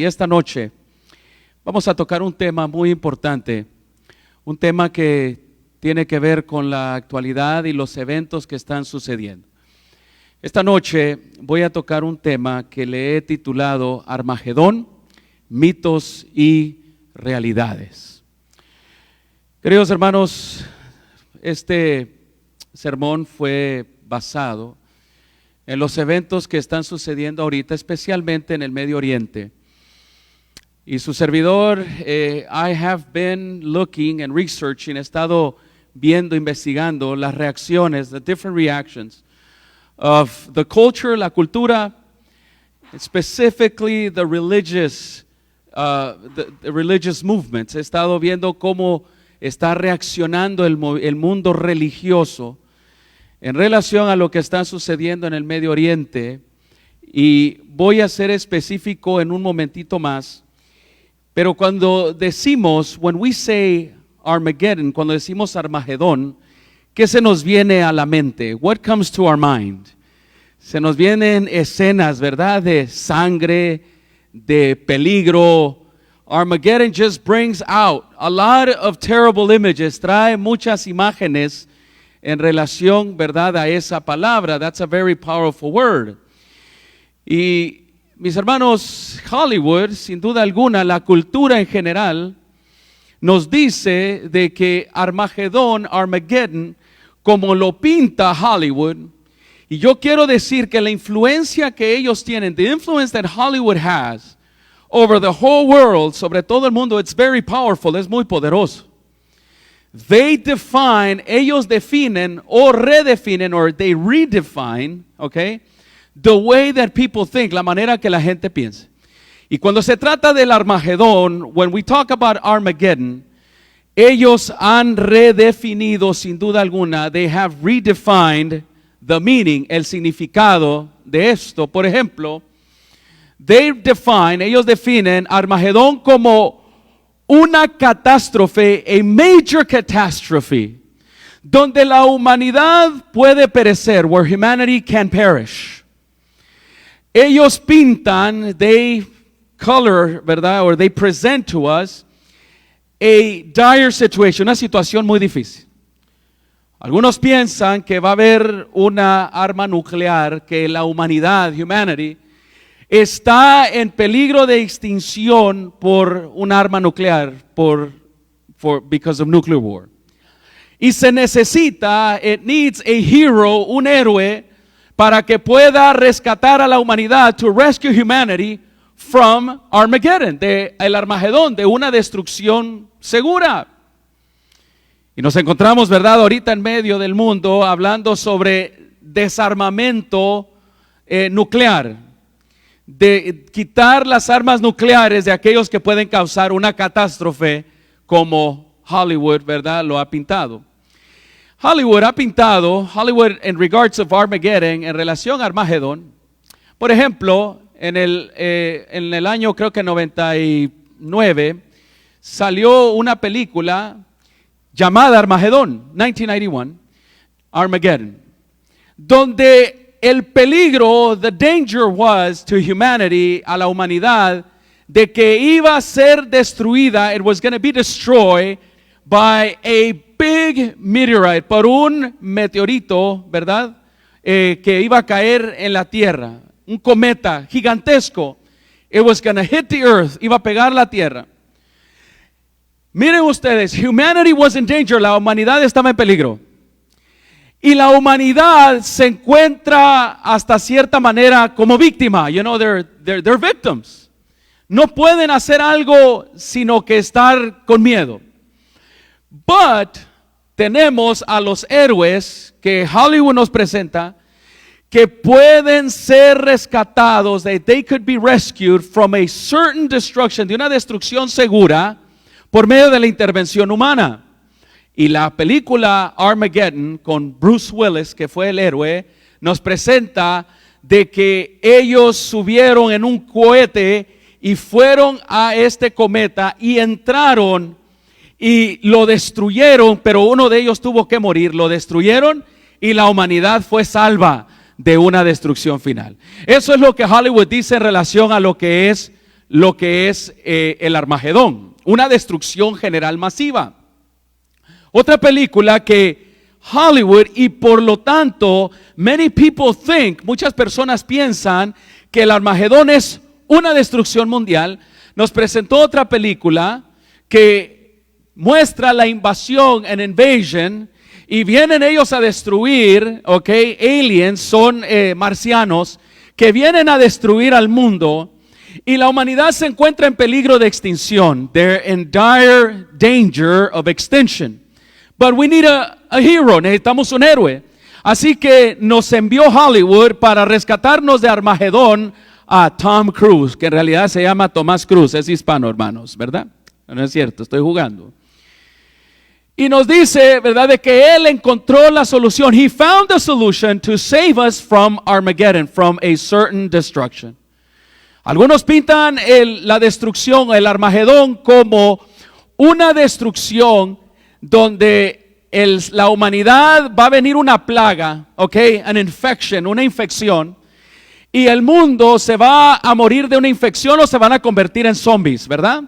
Y esta noche vamos a tocar un tema muy importante, un tema que tiene que ver con la actualidad y los eventos que están sucediendo. Esta noche voy a tocar un tema que le he titulado Armagedón, mitos y realidades. Queridos hermanos, este sermón fue basado en los eventos que están sucediendo ahorita, especialmente en el Medio Oriente. Y su servidor, I have been looking and researching, he estado viendo, investigando las reacciones, the different reactions of the culture, la cultura, specifically the religious movements. He estado viendo cómo está reaccionando el mundo religioso en relación a lo que está sucediendo en el Medio Oriente, y voy a ser específico en un momentito más. Pero cuando decimos, when we say Armageddon, cuando decimos Armagedón, ¿qué se nos viene a la mente? What comes to our mind? Se nos vienen escenas, ¿verdad? De sangre, de peligro. Armageddon just brings out a lot of terrible images, trae muchas imágenes en relación, ¿verdad?, a esa palabra. That's a very powerful word. Y mis hermanos, Hollywood, sin duda alguna, la cultura en general, nos dice de que Armageddon, como lo pinta Hollywood, y yo quiero decir que la influencia que ellos tienen, the influence that Hollywood has over the whole world, sobre todo el mundo, it's very powerful, es muy poderoso. Ellos definen o redefinen, or they redefine, okay, the way that people think, la manera que la gente piensa. Y cuando se trata del Armagedón, when we talk about Armageddon, ellos han redefinido sin duda alguna, they have redefined the meaning, el significado de esto. Por ejemplo, ellos definen Armagedón como una catástrofe, a major catastrophe, donde la humanidad puede perecer, where humanity can perish. Ellos pintan, they color, ¿verdad? Or they present to us a dire situation, una situación muy difícil. Algunos piensan que va a haber una arma nuclear, que la humanidad, humanity, está en peligro de extinción por un arma nuclear, because of nuclear war. Y se necesita, it needs a hero, un héroe, para que pueda rescatar a la humanidad, to rescue humanity from Armageddon, el Armagedón, de una destrucción segura. Y nos encontramos, ¿verdad?, ahorita en medio del mundo hablando sobre desarmamento nuclear, de quitar las armas nucleares de aquellos que pueden causar una catástrofe como Hollywood, ¿verdad?, lo ha pintado. Hollywood in regards of Armageddon, en relación a Armagedón. Por ejemplo, en el año creo que 99, salió una película llamada Armagedón, 1991, Armageddon, donde el peligro, the danger was to humanity, a la humanidad, de que iba a ser destruida, it was going to be destroyed by a big meteorite, por un meteorito, ¿verdad?, que iba a caer en la tierra, un cometa gigantesco. It was going to hit the earth, iba a pegar la tierra. Miren ustedes, humanity was in danger, la humanidad estaba en peligro. Y la humanidad se encuentra hasta cierta manera como víctima. You know, they're victims. No pueden hacer algo sino que estar con miedo. But tenemos a los héroes que Hollywood nos presenta, que pueden ser rescatados, that they could be rescued from a certain destruction, de una destrucción segura, por medio de la intervención humana. Y la película Armageddon, con Bruce Willis, que fue el héroe, nos presenta de que ellos subieron en un cohete y fueron a este cometa y entraron y lo destruyeron, pero uno de ellos tuvo que morir. Lo destruyeron y la humanidad fue salva de una destrucción final. Eso es lo que Hollywood dice en relación a lo que es lo que es el Armagedón, una destrucción general masiva. Otra película que Hollywood, y por lo tanto, muchas personas piensan que el Armagedón es una destrucción mundial. Nos presentó otra película que muestra la invasión, an invasion, y vienen ellos a destruir, aliens, son marcianos, que vienen a destruir al mundo, y la humanidad se encuentra en peligro de extinción. They're in dire danger of extinction. But we need a hero, necesitamos un héroe. Así que nos envió Hollywood para rescatarnos de Armagedón a Tom Cruise, que en realidad se llama Tomás Cruz, es hispano, hermanos, ¿verdad? No es cierto, estoy jugando. Y nos dice, ¿verdad?, de que él encontró la solución. He found the solution to save us from Armageddon, from a certain destruction. Algunos pintan la destrucción, el Armagedón, como una destrucción donde la humanidad va a venir una plaga, an infection, una infección, y el mundo se va a morir de una infección o se van a convertir en zombies, ¿verdad?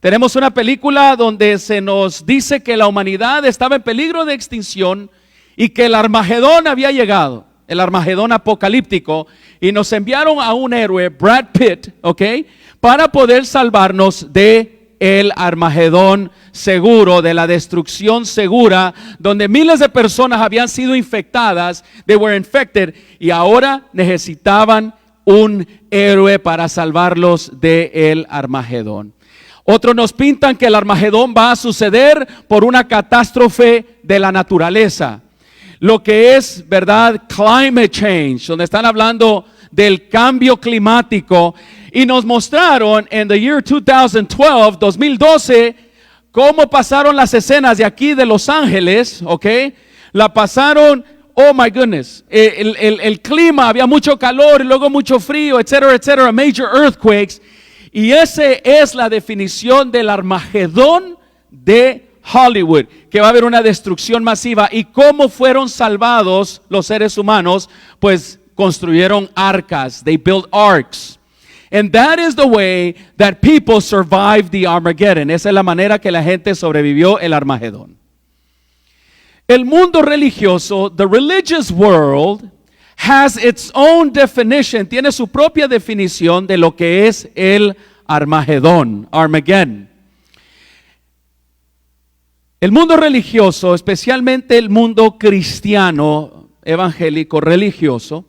Tenemos una película donde se nos dice que la humanidad estaba en peligro de extinción y que el Armagedón había llegado, el Armagedón apocalíptico, y nos enviaron a un héroe, Brad Pitt, para poder salvarnos de el Armagedón seguro, de la destrucción segura, donde miles de personas habían sido infectadas, they were infected, y ahora necesitaban un héroe para salvarlos del Armagedón. Otros nos pintan que el Armagedón va a suceder por una catástrofe de la naturaleza, lo que es, ¿verdad?, climate change, donde están hablando del cambio climático, y nos mostraron en the year 2012, cómo pasaron las escenas de aquí de Los Ángeles, la pasaron, oh my goodness, el clima, había mucho calor y luego mucho frío, etcétera, etcétera, major earthquakes. Y esa es la definición del Armagedón de Hollywood, que va a haber una destrucción masiva. ¿Y cómo fueron salvados los seres humanos? Pues construyeron arcas, they built arks. And that is the way that people survived the Armageddon. Esa es la manera que la gente sobrevivió el Armagedón. El mundo religioso, the religious world, has its own definition, tiene su propia definición de lo que es el Armagedón, Armageddon. El mundo religioso, especialmente el mundo cristiano, evangélico, religioso,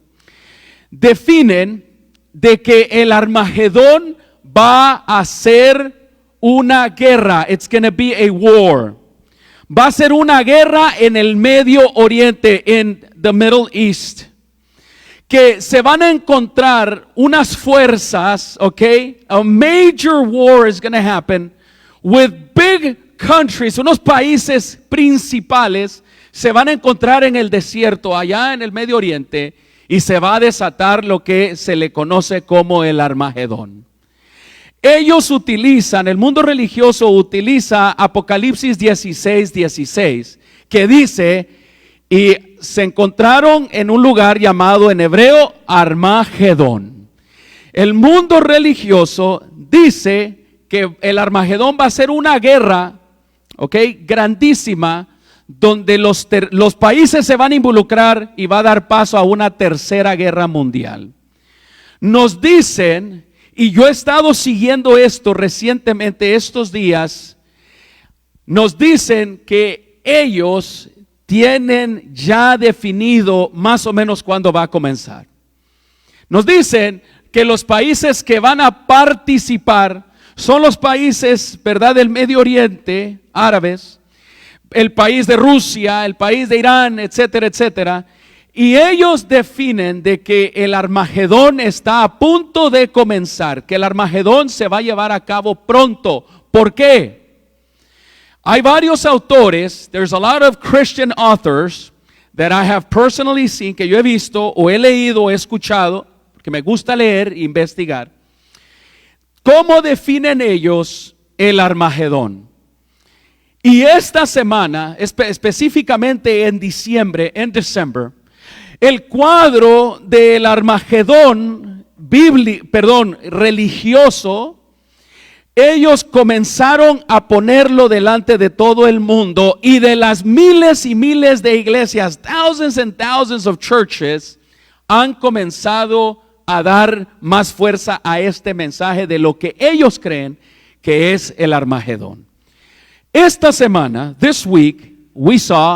definen de que el Armagedón va a ser una guerra. It's going to be a war. Va a ser una guerra en el Medio Oriente, in the Middle East. Que se van a encontrar unas fuerzas, a major war is going to happen with big countries, unos países principales se van a encontrar en el desierto, allá en el Medio Oriente, y se va a desatar lo que se le conoce como el Armagedón. Ellos utilizan, el mundo religioso utiliza Apocalipsis 16:16, que dice, y se encontraron en un lugar llamado en hebreo Armagedón. El mundo religioso dice que el Armagedón va a ser una guerra, grandísima, donde los países se van a involucrar y va a dar paso a una tercera guerra mundial. Nos dicen, y yo he estado siguiendo esto recientemente estos días, nos dicen que ellos tienen ya definido más o menos cuándo va a comenzar. Nos dicen que los países que van a participar son los países, ¿verdad?, del Medio Oriente, árabes, el país de Rusia, el país de Irán, etcétera, etcétera. Y ellos definen de que el Armagedón está a punto de comenzar, que el Armagedón se va a llevar a cabo pronto. ¿Por qué? Hay varios autores, there's a lot of Christian authors that I have personally seen, que yo he visto o he leído o he escuchado, porque me gusta leer e investigar. ¿Cómo definen ellos el Armagedón? Y esta semana, específicamente en diciembre, el cuadro del Armagedón religioso ellos comenzaron a ponerlo delante de todo el mundo, y de las miles y miles de iglesias, thousands and thousands of churches, han comenzado a dar más fuerza a este mensaje de lo que ellos creen que es el Armagedón. Esta semana, this week,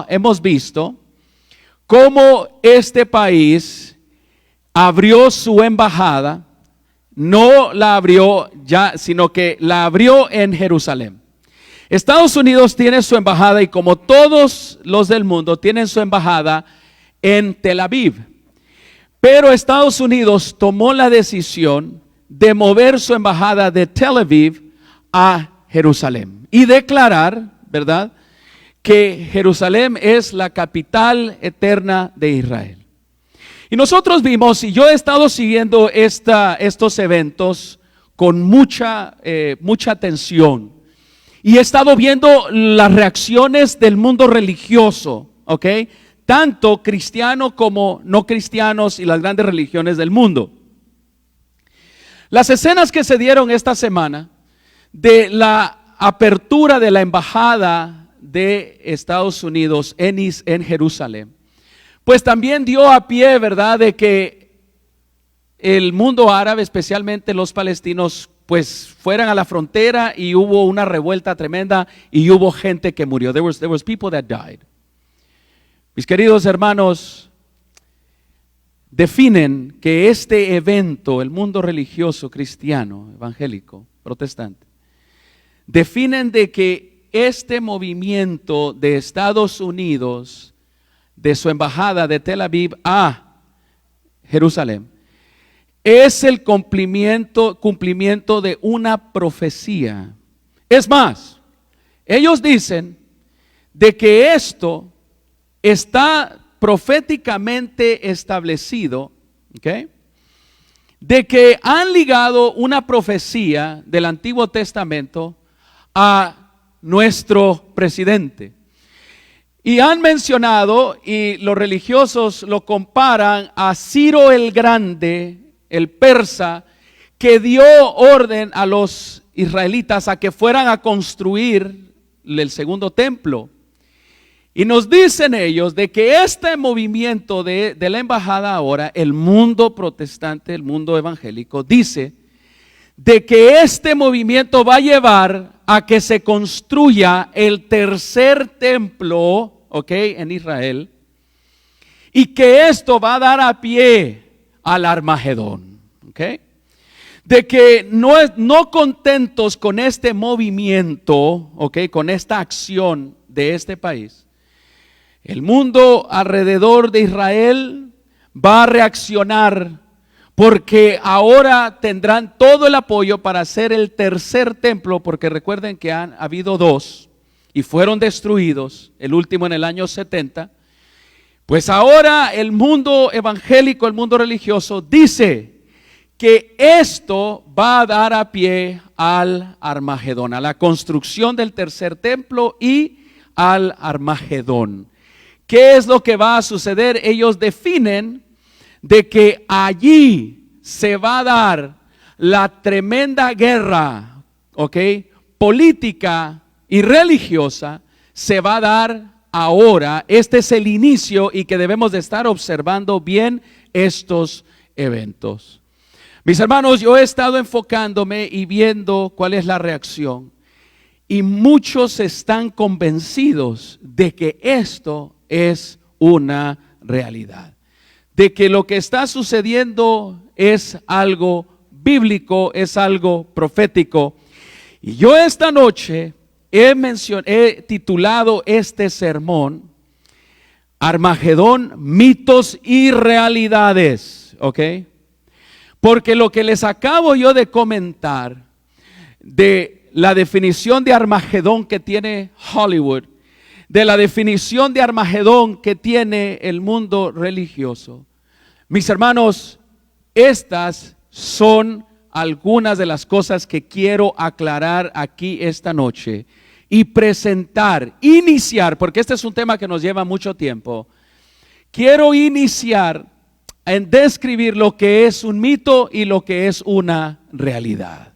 hemos visto cómo este país abrió su embajada. No la abrió ya, sino que la abrió en Jerusalén. Estados Unidos tiene su embajada, y como todos los del mundo tienen su embajada en Tel Aviv. Pero Estados Unidos tomó la decisión de mover su embajada de Tel Aviv a Jerusalén y declarar, ¿verdad?, que Jerusalén es la capital eterna de Israel. Y nosotros vimos, y yo he estado siguiendo estos eventos con mucha atención, y he estado viendo las reacciones del mundo religioso, ¿ok? Tanto cristiano como no cristianos y las grandes religiones del mundo. Las escenas que se dieron esta semana de la apertura de la embajada de Estados Unidos en Jerusalén, pues también dio a pie, ¿verdad?, de que el mundo árabe, especialmente los palestinos, pues fueran a la frontera, y hubo una revuelta tremenda y hubo gente que murió. There was people that died. Mis queridos hermanos, definen que este evento, el mundo religioso cristiano, evangélico, protestante, definen de que este movimiento de Estados Unidos, de su embajada de Tel Aviv a Jerusalén, es el cumplimiento de una profecía. Es más, ellos dicen de que esto está proféticamente establecido, ¿ok?, de que han ligado una profecía del Antiguo Testamento a nuestro presidente. Y han mencionado, y los religiosos lo comparan a Ciro el Grande, el persa, que dio orden a los israelitas a que fueran a construir el segundo templo. Y nos dicen ellos de que este movimiento de la embajada ahora, el mundo protestante, el mundo evangélico, dice de que este movimiento va a llevar a que se construya el tercer templo, ¿ok?, en Israel, y que esto va a dar a pie al Armagedón, ¿ok? De que no contentos con este movimiento, ¿ok?, con esta acción de este país, el mundo alrededor de Israel va a reaccionar, porque ahora tendrán todo el apoyo para hacer el tercer templo, porque recuerden que han habido dos y fueron destruidos, el último en el año 70. Pues ahora el mundo evangélico, el mundo religioso, dice que esto va a dar a pie al Armagedón, a la construcción del tercer templo y al Armagedón. ¿Qué es lo que va a suceder? Ellos definen de que allí se va a dar la tremenda guerra, ¿ok?, política y religiosa. Se va a dar ahora. Este es el inicio, y que debemos de estar observando bien estos eventos. Mis hermanos, yo he estado enfocándome y viendo cuál es la reacción, y muchos están convencidos de que esto es una realidad, de que lo que está sucediendo es algo bíblico, es algo profético. Y yo esta noche he titulado este sermón Armagedón, mitos y realidades, ¿ok? Porque lo que les acabo yo de comentar de la definición de Armagedón que tiene Hollywood, de la definición de Armagedón que tiene el mundo religioso, mis hermanos, estas son algunas de las cosas que quiero aclarar aquí esta noche y presentar, iniciar, porque este es un tema que nos lleva mucho tiempo. Quiero iniciar en describir lo que es un mito y lo que es una realidad.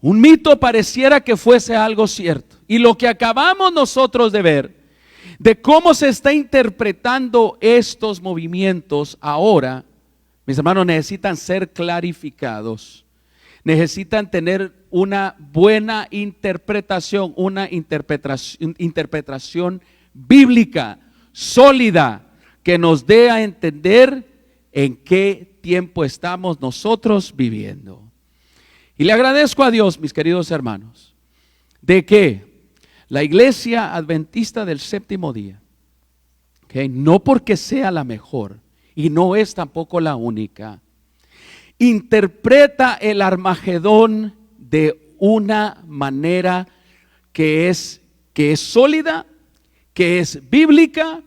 Un mito pareciera que fuese algo cierto. Y lo que acabamos nosotros de ver, de cómo se está interpretando estos movimientos ahora, mis hermanos, necesitan ser clarificados. Necesitan tener una buena interpretación, una interpretación bíblica, sólida, que nos dé a entender en qué tiempo estamos nosotros viviendo. Y le agradezco a Dios, mis queridos hermanos, de que la iglesia adventista del séptimo día, no porque sea la mejor y no es tampoco la única, interpreta el Armagedón de una manera que es sólida, que es bíblica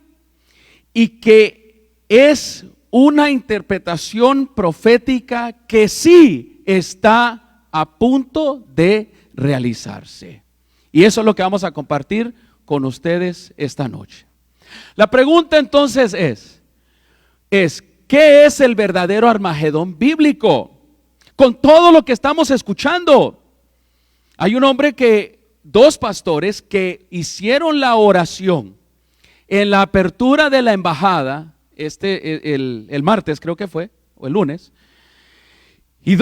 y que es una interpretación profética que sí está a punto de realizarse. Y eso es lo que vamos a compartir con ustedes esta noche. La pregunta entonces es ¿qué es el verdadero Armagedón bíblico? Con todo lo que estamos escuchando, hay un hombre dos pastores que hicieron la oración en la apertura de la embajada, el martes creo que fue, o el lunes, y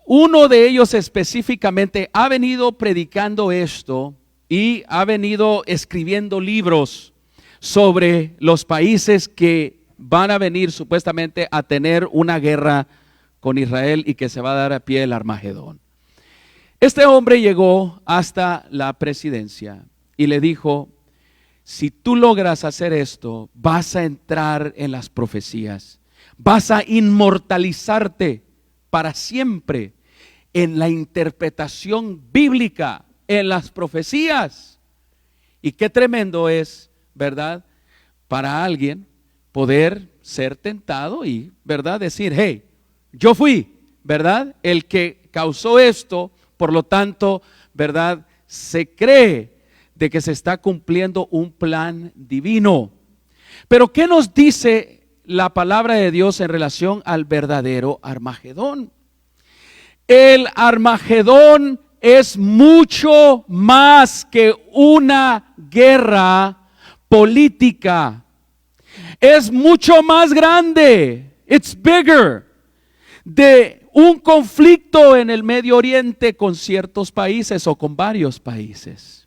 uno de ellos específicamente ha venido predicando esto y ha venido escribiendo libros sobre los países que van a venir supuestamente a tener una guerra con Israel y que se va a dar a pie el Armagedón. Este hombre llegó hasta la presidencia y le dijo: si tú logras hacer esto, vas a entrar en las profecías, vas a inmortalizarte para siempre en la interpretación bíblica, en las profecías. Y qué tremendo es, ¿verdad?, para alguien poder ser tentado y, ¿verdad?, decir: hey, yo fui, ¿verdad?, el que causó esto, por lo tanto, ¿verdad?, se cree de que se está cumpliendo un plan divino. Pero ¿qué nos dice la palabra de Dios en relación al verdadero Armagedón? El Armagedón es mucho más que una guerra política. Es mucho más grande. It's bigger. De un conflicto en el Medio Oriente con ciertos países o con varios países.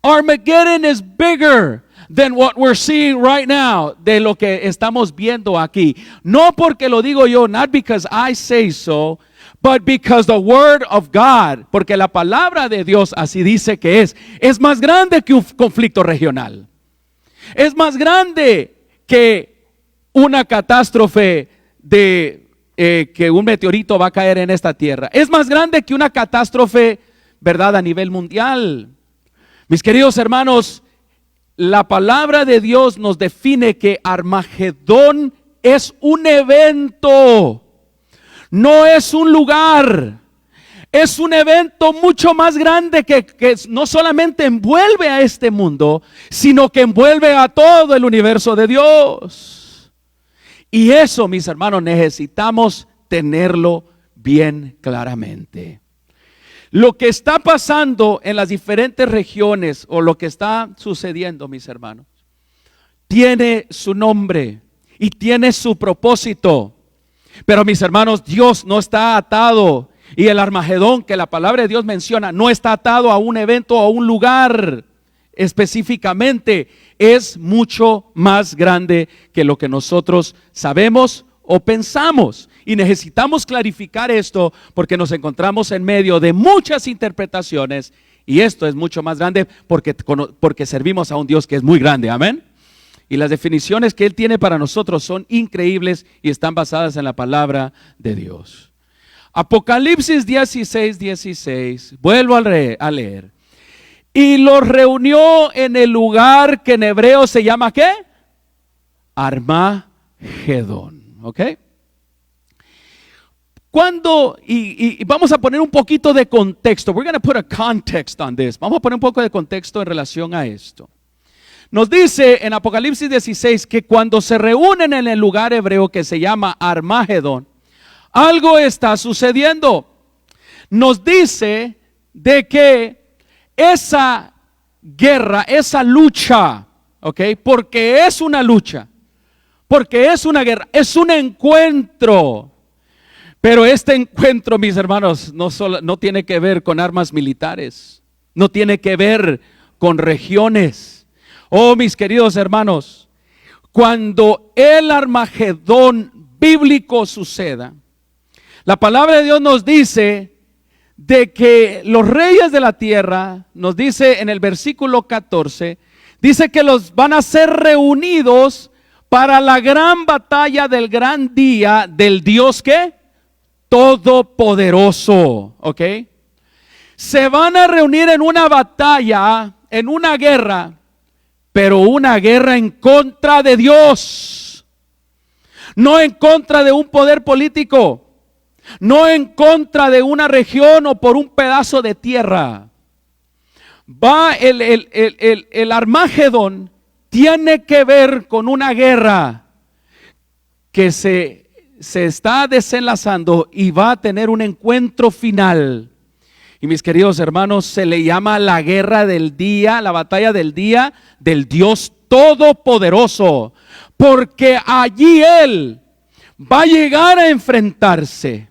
Armageddon is bigger than what we're seeing right now, de lo que estamos viendo aquí. No porque lo digo yo, not because I say so, but because the word of God, porque la palabra de Dios así dice que es más grande que un conflicto regional. Es más grande que una catástrofe que un meteorito va a caer en esta tierra. Es más grande que una catástrofe, ¿verdad?, a nivel mundial. Mis queridos hermanos, la palabra de Dios nos define que Armagedón es un evento. No es un lugar, es un evento mucho más grande que no solamente envuelve a este mundo, sino que envuelve a todo el universo de Dios. Y eso, mis hermanos, necesitamos tenerlo bien claramente. Lo que está pasando en las diferentes regiones o lo que está sucediendo, mis hermanos, tiene su nombre y tiene su propósito. Pero mis hermanos, Dios no está atado, y el Armagedón que la palabra de Dios menciona no está atado a un evento o a un lugar específicamente. Es mucho más grande que lo que nosotros sabemos o pensamos, y necesitamos clarificar esto porque nos encontramos en medio de muchas interpretaciones, y esto es mucho más grande porque servimos a un Dios que es muy grande. Amén. Y las definiciones que Él tiene para nosotros son increíbles y están basadas en la palabra de Dios. Apocalipsis 16:16, vuelvo a leer. Y los reunió en el lugar que en hebreo se llama ¿qué? Armagedón. ¿Ok? Cuando, y vamos a poner un poquito de contexto. We're going to put a context on this. Vamos a poner un poco de contexto en relación a esto. Nos dice en Apocalipsis 16 que cuando se reúnen en el lugar hebreo que se llama Armagedón, algo está sucediendo. nos dice de que esa guerra, esa lucha, ¿ok? Porque es una lucha, porque es una guerra, es un encuentro. Pero este encuentro, mis hermanos, no tiene que ver con armas militares, no tiene que ver con regiones. Oh, mis queridos hermanos, cuando el Armagedón bíblico suceda, la palabra de Dios nos dice de que los reyes de la tierra, nos dice en el versículo 14, dice que los van a ser reunidos para la gran batalla del gran día del Dios que todopoderoso, ¿ok? Se van a reunir en una batalla, en una guerra, pero una guerra en contra de Dios, no en contra de un poder político, no en contra de una región o por un pedazo de tierra. El Armagedón tiene que ver con una guerra que se está desenlazando y va a tener un encuentro final. Y mis queridos hermanos, se le llama la guerra del día, la batalla del día del Dios Todopoderoso, porque allí Él va a llegar a enfrentarse.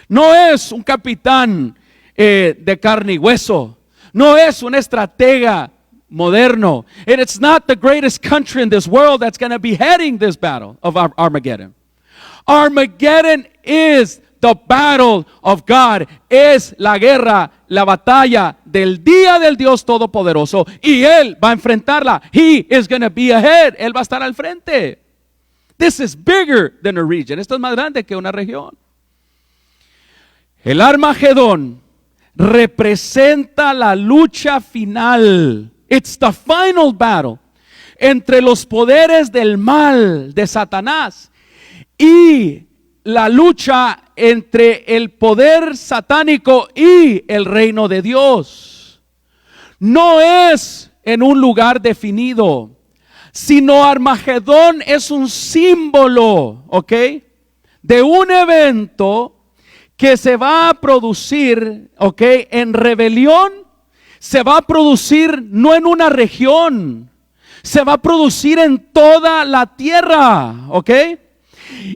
No es un capitán de carne y hueso, no es un estratega moderno, and it's not the greatest country in this world that's going to be heading this battle of Armageddon. Armageddon is the battle of God. Es la guerra, la batalla del día del Dios Todopoderoso. Y Él va a enfrentarla. He is going to be ahead. Él va a estar al frente. This is bigger than a region. Esto es más grande que una región. El Armagedón representa la lucha final. It's the final battle entre los poderes del mal de Satanás y la lucha entre el poder satánico y el reino de Dios. No es en un lugar definido, sino Armagedón es un símbolo, ¿ok? De un evento que se va a producir, ¿ok? En rebelión, se va a producir no en una región, se va a producir en toda la tierra, ¿ok?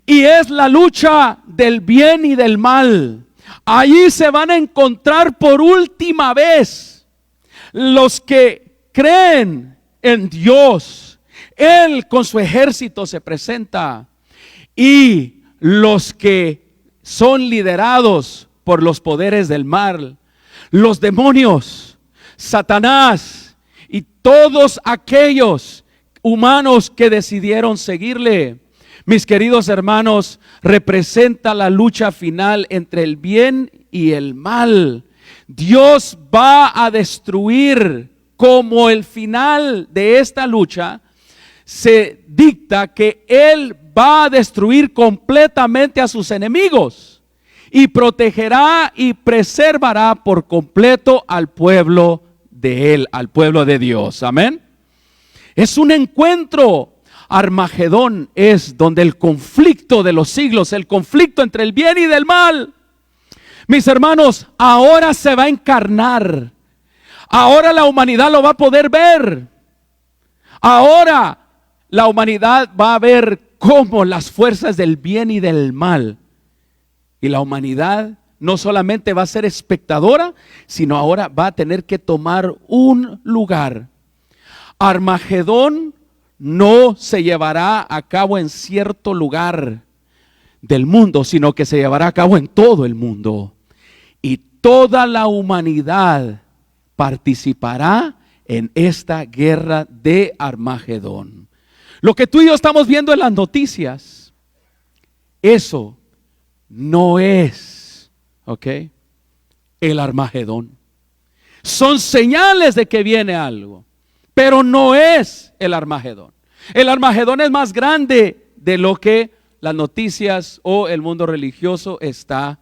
Y es la lucha del bien y del mal. Allí se van a encontrar por última vez los que creen en Dios. Él con su ejército se presenta. Y los que son liderados por los poderes del mal, los demonios, Satanás y todos aquellos humanos que decidieron seguirle. Mis queridos hermanos, representa la lucha final entre el bien y el mal. Dios va a destruir, como el final de esta lucha se dicta que Él va a destruir completamente a sus enemigos y protegerá y preservará por completo al pueblo de Él, al pueblo de Dios. Amén. Es un encuentro. Armagedón es donde el conflicto de los siglos, el conflicto entre el bien y del mal, mis hermanos, ahora se va a encarnar. Ahora la humanidad lo va a poder ver. Ahora la humanidad va a ver cómo las fuerzas del bien y del mal, y la humanidad no solamente va a ser espectadora, sino ahora va a tener que tomar un lugar. Armagedón no se llevará a cabo en cierto lugar del mundo, sino que se llevará a cabo en todo el mundo. Y toda la humanidad participará en esta guerra de Armagedón. Lo que tú y yo estamos viendo en las noticias, eso no es, ¿ok?, el Armagedón. Son señales de que viene algo, pero no es el Armagedón. El Armagedón es más grande de lo que las noticias o el mundo religioso está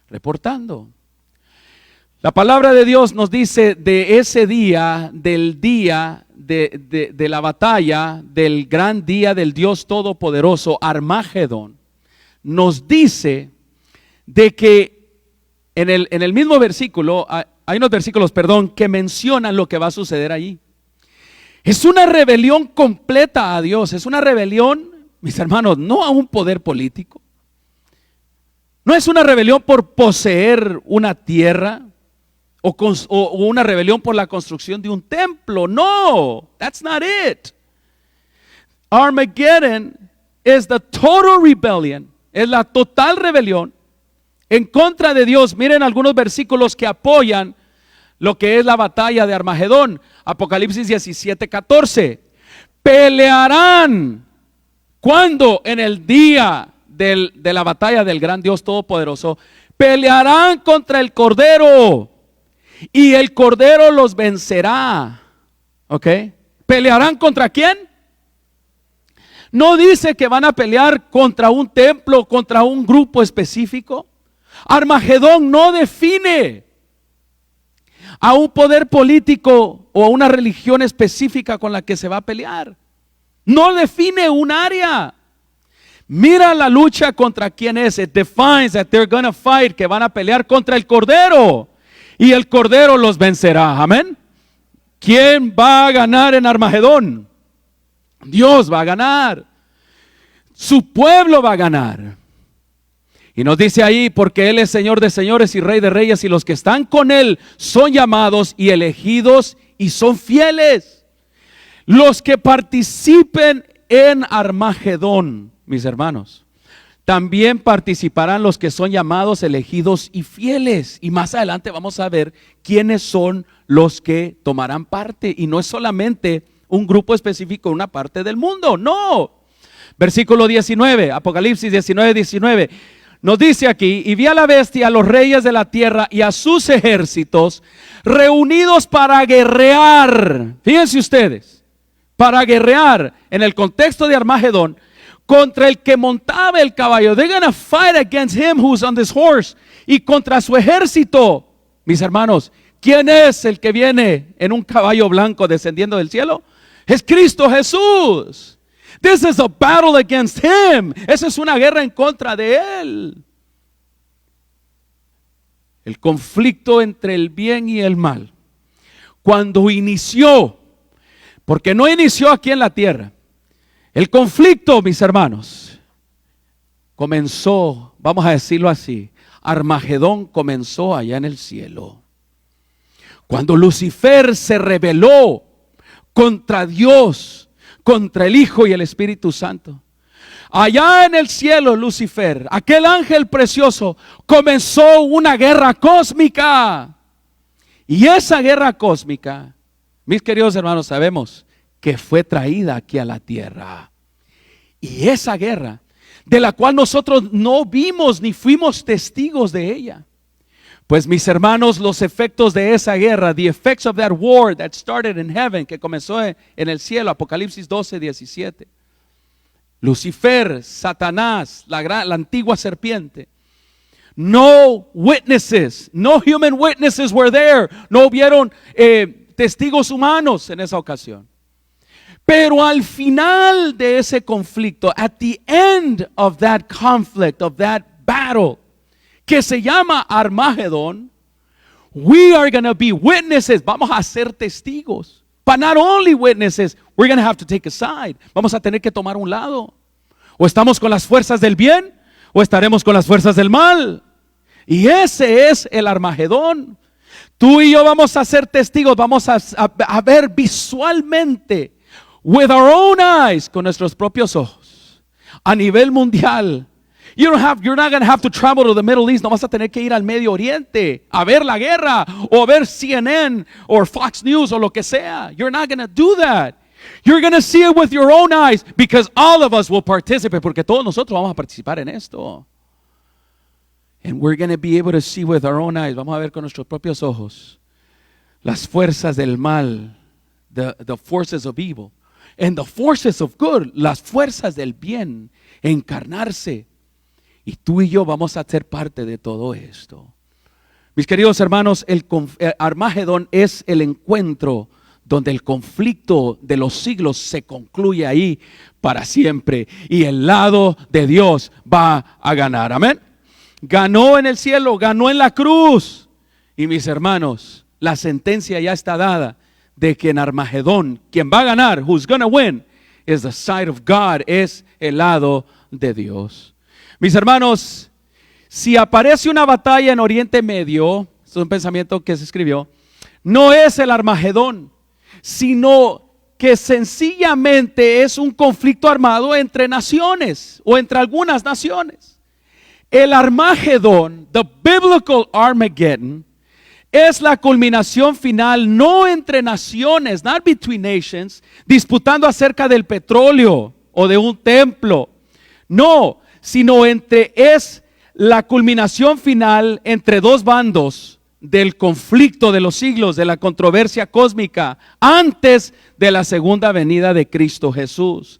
reportando. La palabra de Dios nos dice de ese día, del día de la batalla, del gran día del Dios Todopoderoso, Armagedón, nos dice de que en el mismo versículo, hay unos versículos, perdón, que mencionan lo que va a suceder allí. Es una rebelión completa a Dios, es una rebelión, mis hermanos, no a un poder político. No es una rebelión por poseer una tierra o una rebelión por la construcción de un templo. No, that's not it. Armageddon is the total rebellion, es la total rebelión en contra de Dios. Miren algunos versículos que apoyan lo que es la batalla de Armagedón. Apocalipsis 17:14. Pelearán. ¿Cuándo? En el día de la batalla del gran Dios Todopoderoso. Pelearán contra el Cordero y el Cordero los vencerá. ¿Ok? ¿Pelearán contra quién? No dice que van a pelear contra un templo, contra un grupo específico. Armagedón no define a un poder político o a una religión específica con la que se va a pelear. No define un área. Mira la lucha contra quién es. It defines that they're gonna fight, que van a pelear contra el Cordero y el Cordero los vencerá. Amén. ¿Quién va a ganar en Armagedón? Dios va a ganar. Su pueblo va a ganar. Y nos dice ahí, porque Él es Señor de señores y Rey de reyes, y los que están con Él son llamados y elegidos y son fieles. Los que participen en Armagedón, mis hermanos, también participarán los que son llamados, elegidos y fieles. Y más adelante vamos a ver quiénes son los que tomarán parte. Y no es solamente un grupo específico, una parte del mundo, no. Versículo 19, Apocalipsis 19:19. Nos dice aquí, y vi a la bestia, a los reyes de la tierra y a sus ejércitos reunidos para guerrear. Fíjense ustedes, para guerrear en el contexto de Armagedón contra el que montaba el caballo. They're gonna fight against him who's on this horse, y contra su ejército. Mis hermanos, ¿quién es el que viene en un caballo blanco descendiendo del cielo? Es Cristo Jesús. This is a battle against him. Esa es una guerra en contra de él. El conflicto entre el bien y el mal, cuando inició, porque no inició aquí en la tierra. El conflicto, mis hermanos, comenzó, vamos a decirlo así, Armagedón comenzó allá en el cielo. Cuando Lucifer se rebeló contra Dios, contra el Hijo y el Espíritu Santo. Allá en el cielo, Lucifer, aquel ángel precioso, comenzó una guerra cósmica. Y esa guerra cósmica, mis queridos hermanos, sabemos que fue traída aquí a la tierra. Y esa guerra, de la cual nosotros no vimos ni fuimos testigos de ella. Pues mis hermanos, los efectos de esa guerra, the effects of that war that started in heaven, que comenzó en el cielo, Apocalipsis 12:17. Lucifer, Satanás, la antigua serpiente. No witnesses, no human witnesses were there. No hubieron testigos humanos en esa ocasión. Pero al final de ese conflicto, at the end of that conflict, of that battle, que se llama Armagedón, we are going to be witnesses. Vamos a ser testigos. But not only witnesses, we're going to have to take a side. Vamos a tener que tomar un lado. O estamos con las fuerzas del bien, o estaremos con las fuerzas del mal. Y ese es el Armagedón. Tú y yo vamos a ser testigos. Vamos a ver visualmente, with our own eyes, con nuestros propios ojos, a nivel mundial. You're not going to have to travel to the Middle East. No vas a tener que ir al Medio Oriente a ver la guerra o a ver CNN o Fox News o lo que sea. You're not going to do that. You're going to see it with your own eyes, because all of us will participate, porque todos nosotros vamos a participar en esto. And we're going to be able to see with our own eyes. Vamos a ver con nuestros propios ojos las fuerzas del mal, the forces of evil, and the forces of good, las fuerzas del bien, encarnarse. Y tú y yo vamos a ser parte de todo esto. Mis queridos hermanos, el Armagedón es el encuentro donde el conflicto de los siglos se concluye ahí para siempre. Y el lado de Dios va a ganar. Amén. ganó en el cielo, ganó en la cruz. Y mis hermanos, la sentencia ya está dada de que en Armagedón, quien va a ganar, who's gonna win, is the side of God, es el lado de Dios. Mis hermanos, si aparece una batalla en Oriente Medio, es un pensamiento que se escribió, no es el Armagedón, sino que sencillamente es un conflicto armado entre naciones o entre algunas naciones. El Armagedón, the biblical Armageddon, es la culminación final no entre naciones, not between nations, disputando acerca del petróleo o de un templo. No, sino es la culminación final entre dos bandos del conflicto de los siglos, de la controversia cósmica, antes de la segunda venida de Cristo Jesús.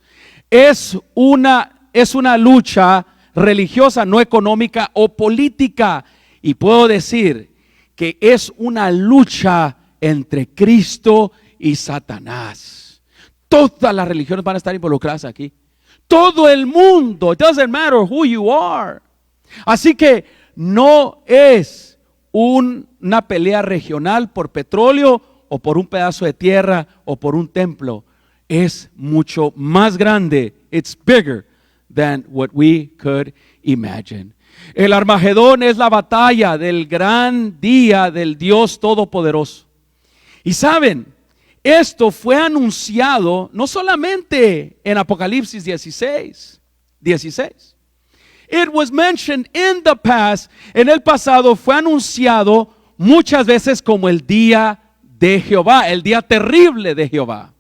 Es una lucha religiosa, no económica o política. Y puedo decir que es una lucha entre Cristo y Satanás. Todas las religiones van a estar involucradas aquí. Todo el mundo. It doesn't matter who you are. Así que no es una pelea regional por petróleo o por un pedazo de tierra o por un templo. Es mucho más grande. It's bigger than what we could imagine. El Armagedón es la batalla del gran día del Dios Todopoderoso. Y saben, esto fue anunciado no solamente en Apocalipsis 16. It was mentioned in the past. En el pasado fue anunciado muchas veces como el día de Jehová, el día terrible de Jehová.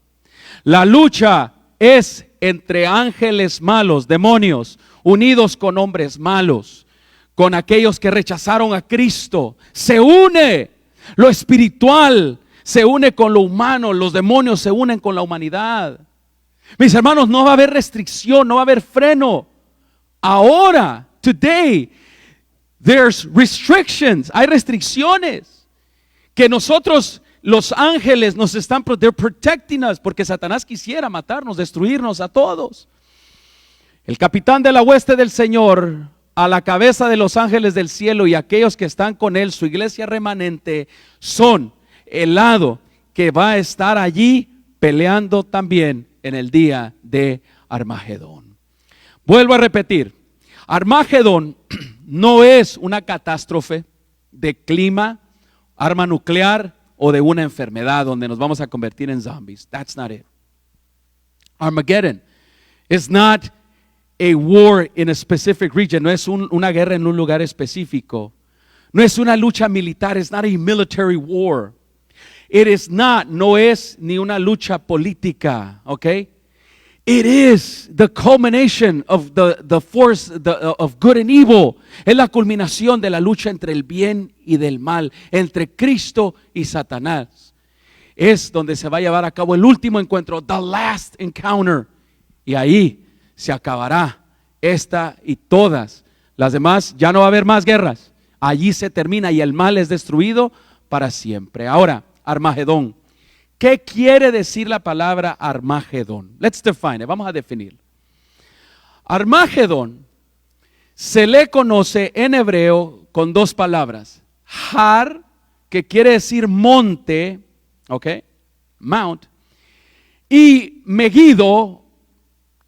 La lucha es entre ángeles malos, demonios, unidos con hombres malos, con aquellos que rechazaron a Cristo. Se une lo espiritual, se une con lo humano, los demonios se unen con la humanidad. Mis hermanos, no va a haber restricción, no va a haber freno. Ahora, today, there's restrictions, hay restricciones que nosotros, los ángeles, nos están they're protecting us, porque Satanás quisiera matarnos, destruirnos a todos. El capitán de la hueste del Señor, a la cabeza de los ángeles del cielo y aquellos que están con él, su iglesia remanente, son el lado que va a estar allí peleando también en el día de Armagedón. Vuelvo a repetir, Armagedón no es una catástrofe de clima, arma nuclear o de una enfermedad donde nos vamos a convertir en zombies. That's not it. Armageddon is not a war in a specific region. No es una guerra en un lugar específico. No es una lucha militar. It's not a military war. It is not, no es ni una lucha política, okay? It is the culmination of the force of good and evil. Es la culminación de la lucha entre el bien y del mal, entre Cristo y Satanás. Es donde se va a llevar a cabo el último encuentro, the last encounter. Y ahí se acabará esta y todas las demás. Ya no va a haber más guerras. Allí se termina y el mal es destruido para siempre. Ahora, Armagedón. ¿Qué quiere decir la palabra Armagedón? Let's define it. Vamos a definirlo. Armagedón se le conoce en hebreo con dos palabras. Har, que quiere decir monte, ok, mount, y Megiddo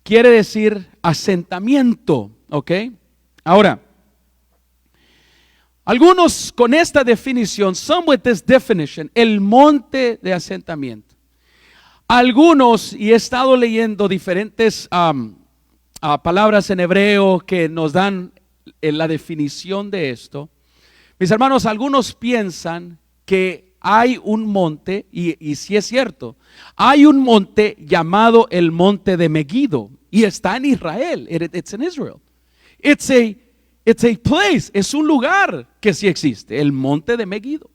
quiere decir asentamiento, ok. Ahora, algunos con esta definición, some with this definition, el monte de asentamiento. Algunos, y he estado leyendo diferentes palabras en hebreo que nos dan la definición de esto. Mis hermanos, algunos piensan que hay un monte, y sí es cierto, hay un monte llamado el monte de Megiddo, y está en Israel, it's in Israel. It's a place, es un lugar que sí existe, el monte de Megiddo.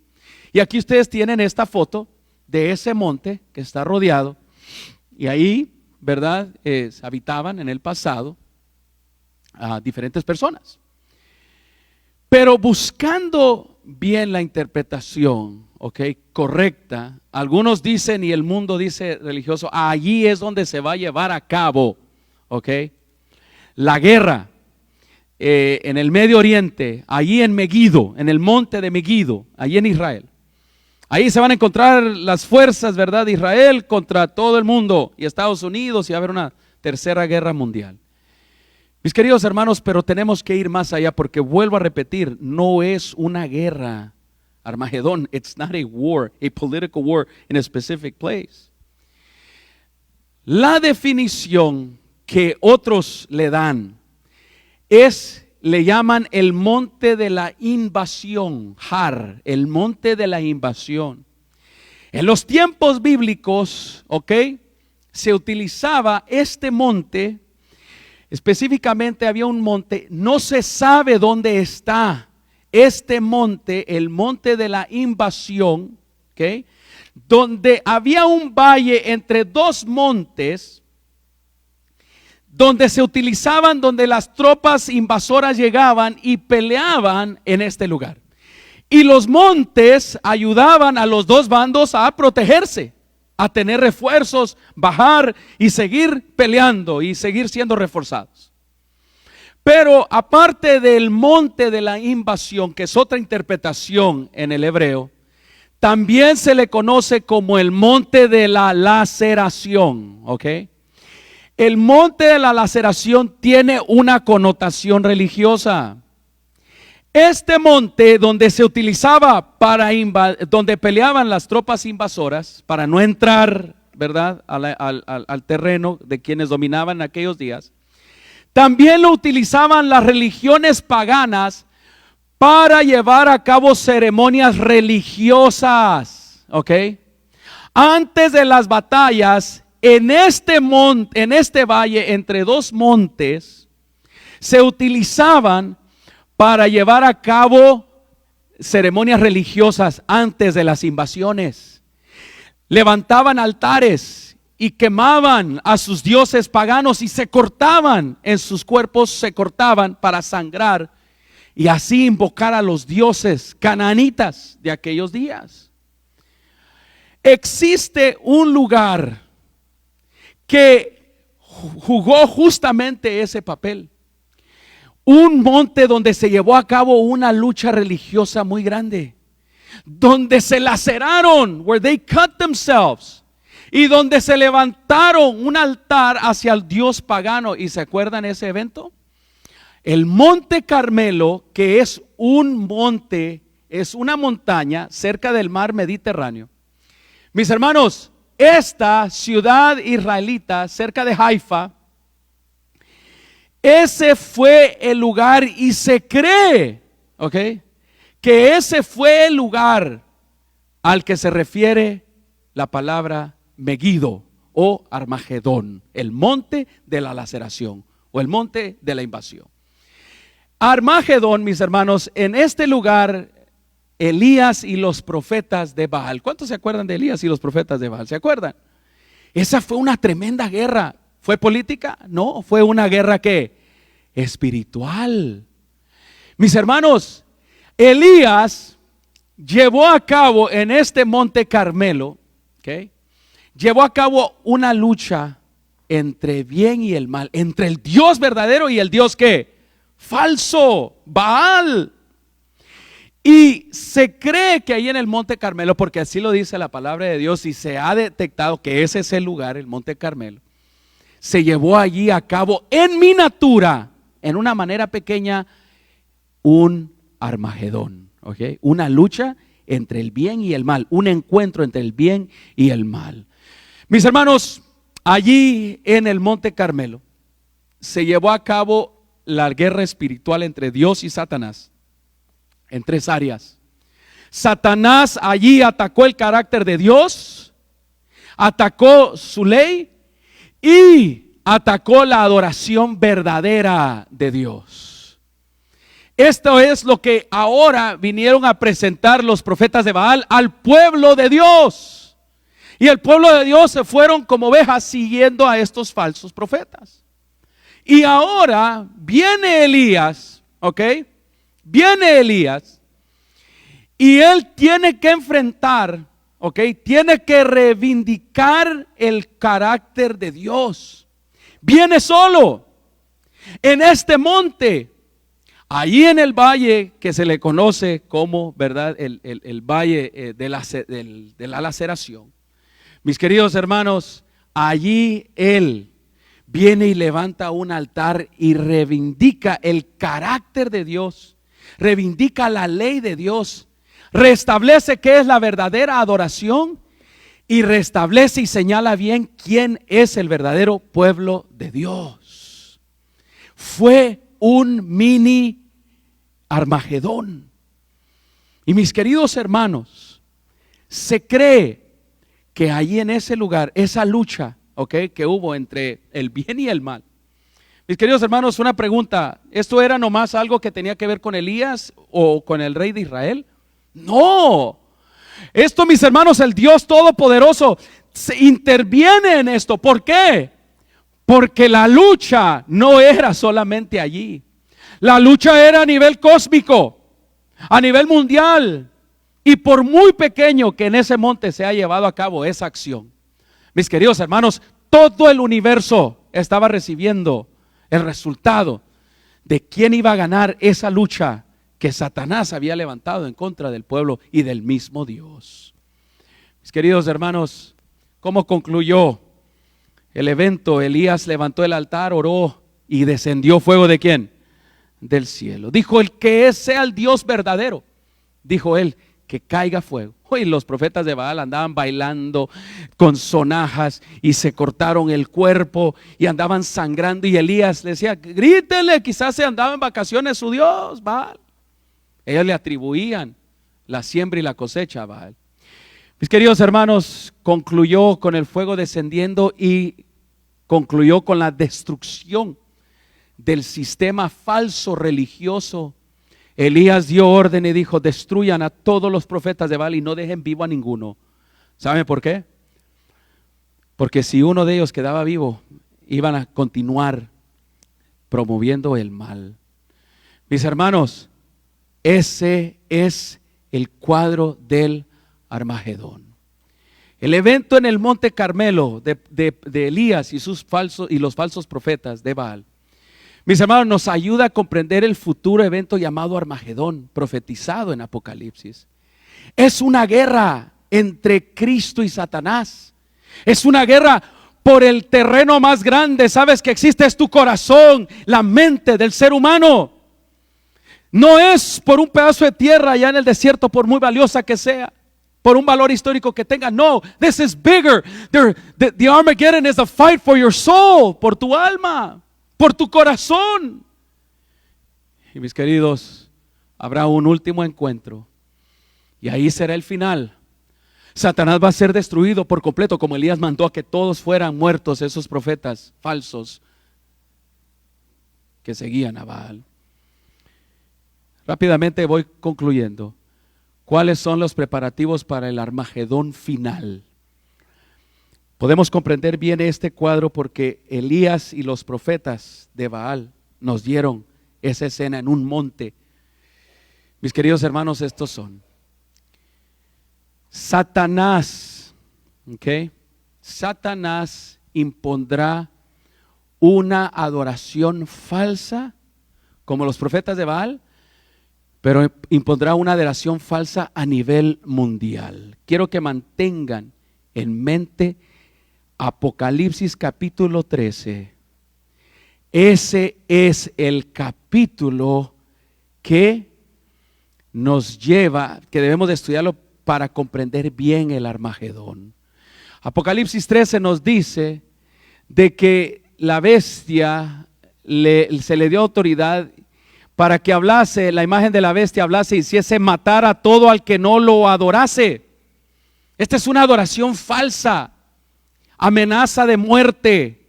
Y aquí ustedes tienen esta foto de ese monte que está rodeado. Y ahí, ¿verdad? Habitaban en el pasado a diferentes personas. Pero buscando bien la interpretación, ¿ok? Correcta. Algunos dicen, y el mundo dice religioso, allí es donde se va a llevar a cabo, ¿ok? La guerra. en el Medio Oriente, allí en Megiddo, en el monte de Megiddo, allí en Israel. Ahí se van a encontrar las fuerzas, ¿verdad?, de Israel contra todo el mundo y Estados Unidos, y va a haber una tercera guerra mundial. Mis queridos hermanos, pero tenemos que ir más allá, porque vuelvo a repetir, no es una guerra. Armagedón, it's not a war, a political war in a specific place. La definición que otros le dan le llaman el monte de la invasión, Har, el monte de la invasión. En los tiempos bíblicos, se utilizaba este monte, específicamente había un monte, no se sabe dónde está este monte, el monte de la invasión, donde había un valle entre dos montes, donde se utilizaban, donde las tropas invasoras llegaban y peleaban en este lugar. Y los montes ayudaban a los dos bandos a protegerse, a tener refuerzos, bajar y seguir peleando y seguir siendo reforzados. Pero aparte del monte de la invasión, que es otra interpretación en el hebreo, también se le conoce como el monte de la laceración, El monte de la laceración tiene una connotación religiosa. Este monte donde se utilizaba donde peleaban las tropas invasoras para no entrar, ¿verdad?, al terreno de quienes dominaban en aquellos días, también lo utilizaban las religiones paganas para llevar a cabo ceremonias religiosas, Antes de las batallas, en este valle entre dos montes, se utilizaban para llevar a cabo ceremonias religiosas antes de las invasiones. Levantaban altares y quemaban a sus dioses paganos y se cortaban en sus cuerpos, se cortaban para sangrar y así invocar a los dioses canaanitas de aquellos días. Existe un lugar que jugó justamente ese papel. Un monte donde se llevó a cabo una lucha religiosa muy grande, donde se laceraron, where they cut themselves, y donde se levantaron un altar hacia el dios pagano. ¿Y se acuerdan ese evento? El monte Carmelo, que es un monte, es una montaña cerca del mar Mediterráneo. Mis hermanos, esta ciudad israelita cerca de Haifa, ese fue el lugar, y se cree, que ese fue el lugar al que se refiere la palabra Megiddo o Armagedón, el monte de la laceración o el monte de la invasión. Armagedón, mis hermanos, en este lugar, Elías y los profetas de Baal. ¿Cuántos se acuerdan de Elías y los profetas de Baal? ¿Se acuerdan? Esa fue una tremenda guerra. ¿Fue política? No, fue una guerra que espiritual. Mis hermanos, Elías llevó a cabo en este monte Carmelo, llevó a cabo una lucha entre bien y el mal, entre el Dios verdadero y el Dios falso, Baal. Y se cree que ahí en el monte Carmelo, porque así lo dice la palabra de Dios, y se ha detectado que ese es el lugar, el monte Carmelo, se llevó allí a cabo en miniatura, en una manera pequeña, un Armagedón, una lucha entre el bien y el mal, un encuentro entre el bien y el mal. Mis hermanos, allí en el monte Carmelo se llevó a cabo la guerra espiritual entre Dios y Satanás en tres áreas. Satanás allí atacó el carácter de Dios, atacó su ley y atacó la adoración verdadera de Dios. Esto es lo que ahora vinieron a presentar los profetas de Baal al pueblo de Dios. Y el pueblo de Dios se fueron como ovejas siguiendo a estos falsos profetas. Y ahora viene Elías, viene Elías, y él tiene que enfrentar, tiene que reivindicar el carácter de Dios. Viene solo en este monte, Allí en el valle que se le conoce como, ¿verdad? El valle de la laceración. Mis queridos hermanos, allí Él viene y levanta un altar y reivindica el carácter de Dios, reivindica la ley de Dios, restablece qué es la verdadera adoración y restablece y señala bien quién es el verdadero pueblo de Dios. Fue un mini Armagedón. Y mis queridos hermanos, se cree que allí en ese lugar, esa lucha, que hubo entre el bien y el mal. Mis queridos hermanos, una pregunta: ¿esto era nomás algo que tenía que ver con Elías o con el rey de Israel? No. Esto, mis hermanos, el Dios Todopoderoso se interviene en esto. ¿Por qué? Porque la lucha no era solamente allí. La lucha era a nivel cósmico, a nivel mundial. Y por muy pequeño que en ese monte se haya llevado a cabo esa acción, mis queridos hermanos, todo el universo estaba recibiendo el resultado de quién iba a ganar esa lucha que Satanás había levantado en contra del pueblo y del mismo Dios. Mis queridos hermanos, ¿cómo concluyó el evento? Elías levantó el altar, oró y descendió fuego ¿de quién? Del cielo. Dijo: el que sea el Dios verdadero, dijo él, que caiga fuego. Hoy los profetas de Baal andaban bailando con sonajas y se cortaron el cuerpo y andaban sangrando, y Elías le decía: grítenle, quizás se andaba en vacaciones su Dios Baal. Ellos le atribuían la siembra y la cosecha a Baal. Mis queridos hermanos, concluyó con el fuego descendiendo y concluyó con la destrucción del sistema falso religioso. Elías dio orden y dijo: destruyan a todos los profetas de Baal y no dejen vivo a ninguno. ¿Saben por qué? Porque si uno de ellos quedaba vivo, iban a continuar promoviendo el mal. Mis hermanos, ese es el cuadro del Armagedón. El evento en el monte Carmelo de Elías y los falsos profetas de Baal, mis hermanos, nos ayuda a comprender el futuro evento llamado Armagedón, profetizado en Apocalipsis. Es una guerra entre Cristo y Satanás. Es una guerra por el terreno más grande. Sabes que existe, es tu corazón, la mente del ser humano. No es por un pedazo de tierra allá en el desierto, por muy valiosa que sea, por un valor histórico que tenga. No, this is bigger. The Armageddon is a fight for your soul, por tu alma, por tu corazón. Y mis queridos, habrá un último encuentro y ahí será el final. Satanás va a ser destruido por completo, como Elías mandó a que todos fueran muertos, esos profetas falsos que seguían a Baal. Rápidamente voy concluyendo. ¿Cuáles son los preparativos para el Armagedón final? Podemos comprender bien este cuadro porque Elías y los profetas de Baal nos dieron esa escena en un monte. Mis queridos hermanos, estos son Satanás. Satanás impondrá una adoración falsa como los profetas de Baal, pero impondrá una adoración falsa a nivel mundial. Quiero que mantengan en mente Apocalipsis capítulo 13. Ese es el capítulo que nos lleva, que debemos de estudiarlo para comprender bien el Armagedón. Apocalipsis 13 nos dice de que la bestia se le dio autoridad para que hablase, la imagen de la bestia hablase y hiciese matar a todo al que no lo adorase. Esta es una adoración falsa, amenaza de muerte,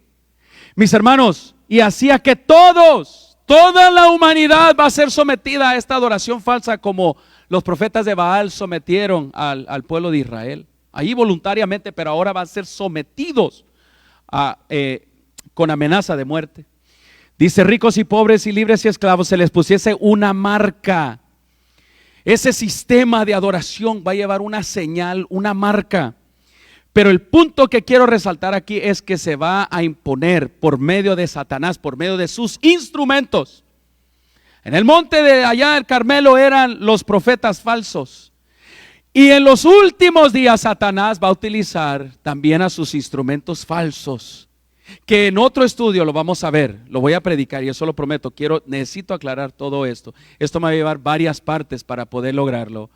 mis hermanos, y hacía que toda la humanidad va a ser sometida a esta adoración falsa, como los profetas de Baal sometieron al pueblo de Israel, allí voluntariamente, pero ahora van a ser sometidos con amenaza de muerte. Dice: ricos y pobres y libres y esclavos se les pusiese una marca. Ese sistema de adoración va a llevar una señal, una marca. Pero el punto que quiero resaltar aquí es que se va a imponer por medio de Satanás, por medio de sus instrumentos. En el monte de allá, el Carmelo, eran los profetas falsos. Y en los últimos días Satanás va a utilizar también a sus instrumentos falsos, que en otro estudio lo vamos a ver, lo voy a predicar y eso lo prometo. Necesito aclarar todo esto. Esto me va a llevar varias partes para poder lograrlo.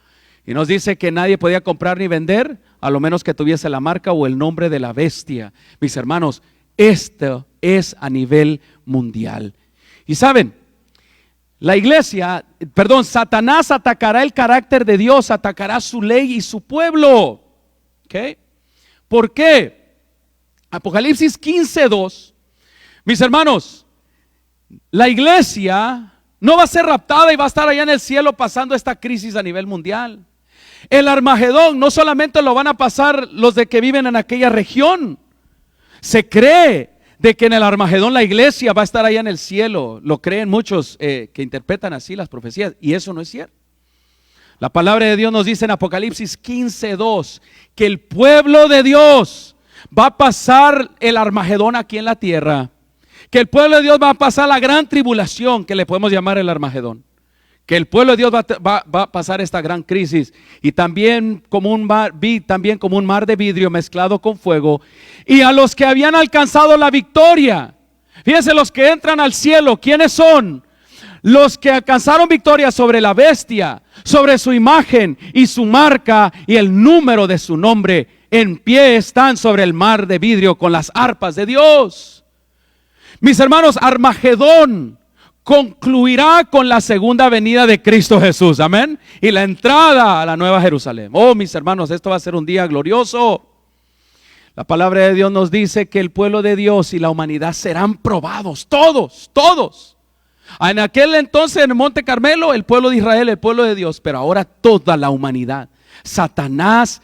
Y nos dice que nadie podía comprar ni vender, a lo menos que tuviese la marca o el nombre de la bestia. Mis hermanos, esto es a nivel mundial. Y saben, Satanás atacará el carácter de Dios, atacará su ley y su pueblo. ¿Okay? ¿Por qué? Apocalipsis 15:2. Mis hermanos, la iglesia no va a ser raptada y va a estar allá en el cielo pasando esta crisis a nivel mundial. El Armagedón no solamente lo van a pasar los de que viven en aquella región. Se cree de que en el Armagedón la iglesia va a estar allá en el cielo. Lo creen muchos que interpretan así las profecías, y eso no es cierto. La palabra de Dios nos dice en Apocalipsis 15:2 que el pueblo de Dios va a pasar el Armagedón aquí en la tierra, que el pueblo de Dios va a pasar la gran tribulación, que le podemos llamar el Armagedón, que el pueblo de Dios va a pasar esta gran crisis, y también como un mar de vidrio mezclado con fuego. Y a los que habían alcanzado la victoria, fíjense, los que entran al cielo, ¿quiénes son? Los que alcanzaron victoria sobre la bestia, sobre su imagen y su marca y el número de su nombre, en pie están sobre el mar de vidrio con las arpas de Dios. Mis hermanos, Armagedón concluirá con la segunda venida de Cristo Jesús, amén, y la entrada a la Nueva Jerusalén. Oh, mis hermanos, esto va a ser un día glorioso. La palabra de Dios nos dice que el pueblo de Dios y la humanidad serán probados, todos. En aquel entonces en el Monte Carmelo, el pueblo de Israel, el pueblo de Dios, pero ahora toda la humanidad. Satanás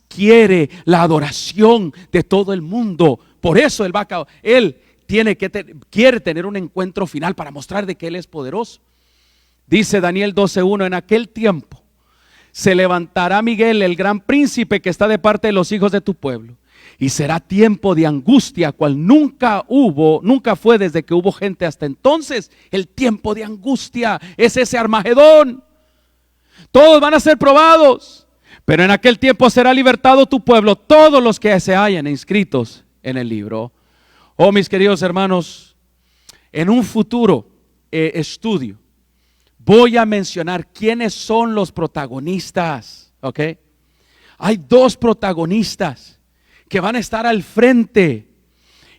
quiere la adoración de todo el mundo. Por eso él quiere tener un encuentro final para mostrar de que Él es poderoso. Dice Daniel 12:1: en aquel tiempo se levantará Miguel, el gran príncipe que está de parte de los hijos de tu pueblo, y será tiempo de angustia, cual nunca fue desde que hubo gente hasta entonces. El tiempo de angustia es ese Armagedón. Todos van a ser probados, pero en aquel tiempo será libertado tu pueblo, todos los que se hayan inscritos en el libro. Oh, mis queridos hermanos, en un futuro estudio voy a mencionar quiénes son los protagonistas, ¿ok? Hay dos protagonistas que van a estar al frente,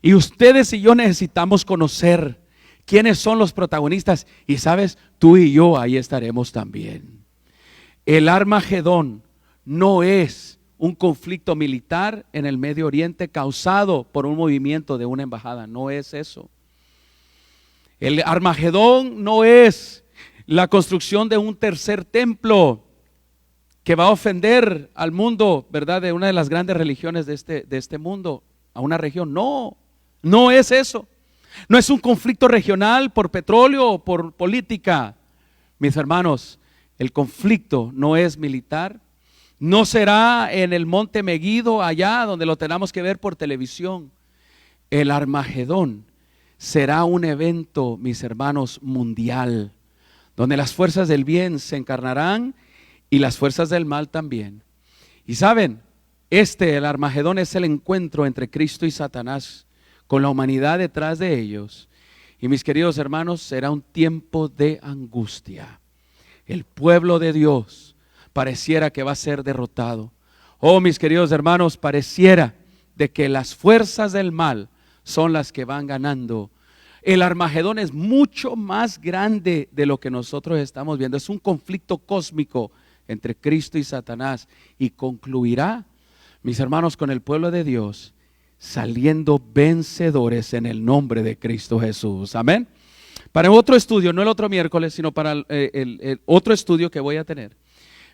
y ustedes y yo necesitamos conocer quiénes son los protagonistas, y sabes, tú y yo ahí estaremos también. El Armagedón no es un conflicto militar en el Medio Oriente causado por un movimiento de una embajada, no es eso. El Armagedón no es la construcción de un tercer templo que va a ofender al mundo, ¿verdad?, de una de las grandes religiones de este mundo, a una región. No es eso. No es un conflicto regional por petróleo o por política. Mis hermanos, el conflicto no es militar. No será en el monte Meguido, allá donde lo tenemos que ver por televisión. El Armagedón será un evento, mis hermanos, mundial, donde las fuerzas del bien se encarnarán y las fuerzas del mal también. Y saben, el Armagedón es el encuentro entre Cristo y Satanás, con la humanidad detrás de ellos. Y mis queridos hermanos, será un tiempo de angustia. El pueblo de Dios pareciera que va a ser derrotado. Oh, mis queridos hermanos, pareciera de que las fuerzas del mal son las que van ganando. El Armagedón es mucho más grande de lo que nosotros estamos viendo. Es un conflicto cósmico entre Cristo y Satanás, y concluirá, mis hermanos, con el pueblo de Dios saliendo vencedores en el nombre de Cristo Jesús. Amén. Para otro estudio, no el otro miércoles, sino para el otro estudio que voy a tener,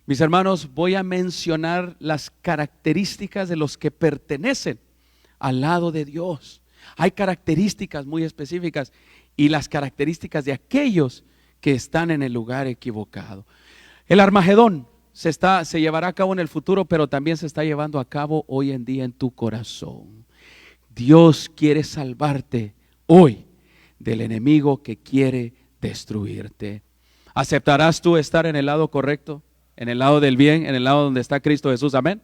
mis hermanos, voy a mencionar las características de los que pertenecen al lado de Dios. Hay características muy específicas, y las características de aquellos que están en el lugar equivocado. El Armagedón se llevará a cabo en el futuro, pero también se está llevando a cabo hoy en día en tu corazón. Dios quiere salvarte hoy del enemigo que quiere destruirte. ¿Aceptarás tú estar en el lado correcto, en el lado del bien, en el lado donde está Cristo Jesús? Amén.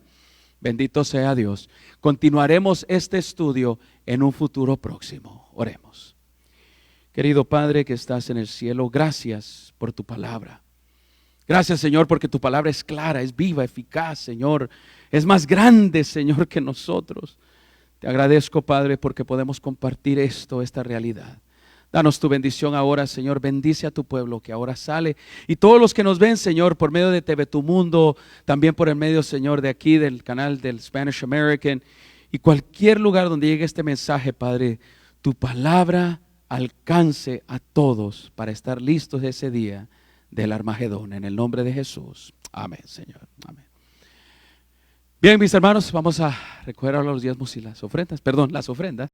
Bendito sea Dios. Continuaremos este estudio en un futuro próximo. Oremos. Querido Padre que estás en el cielo, gracias por tu palabra. Gracias, Señor, porque tu palabra es clara, es viva, eficaz, Señor. Es más grande, Señor, que nosotros. Te agradezco, Padre, porque podemos compartir esta realidad. Danos tu bendición ahora, Señor. Bendice a tu pueblo que ahora sale. Y todos los que nos ven, Señor, por medio de TV Tu Mundo, también por el medio, Señor, de aquí, del canal del Spanish American, y cualquier lugar donde llegue este mensaje, Padre, tu palabra alcance a todos para estar listos ese día del Armagedón. En el nombre de Jesús. Amén, Señor. Amén. Bien, mis hermanos, vamos a recoger ahora los diezmos y las ofrendas. Perdón, las ofrendas.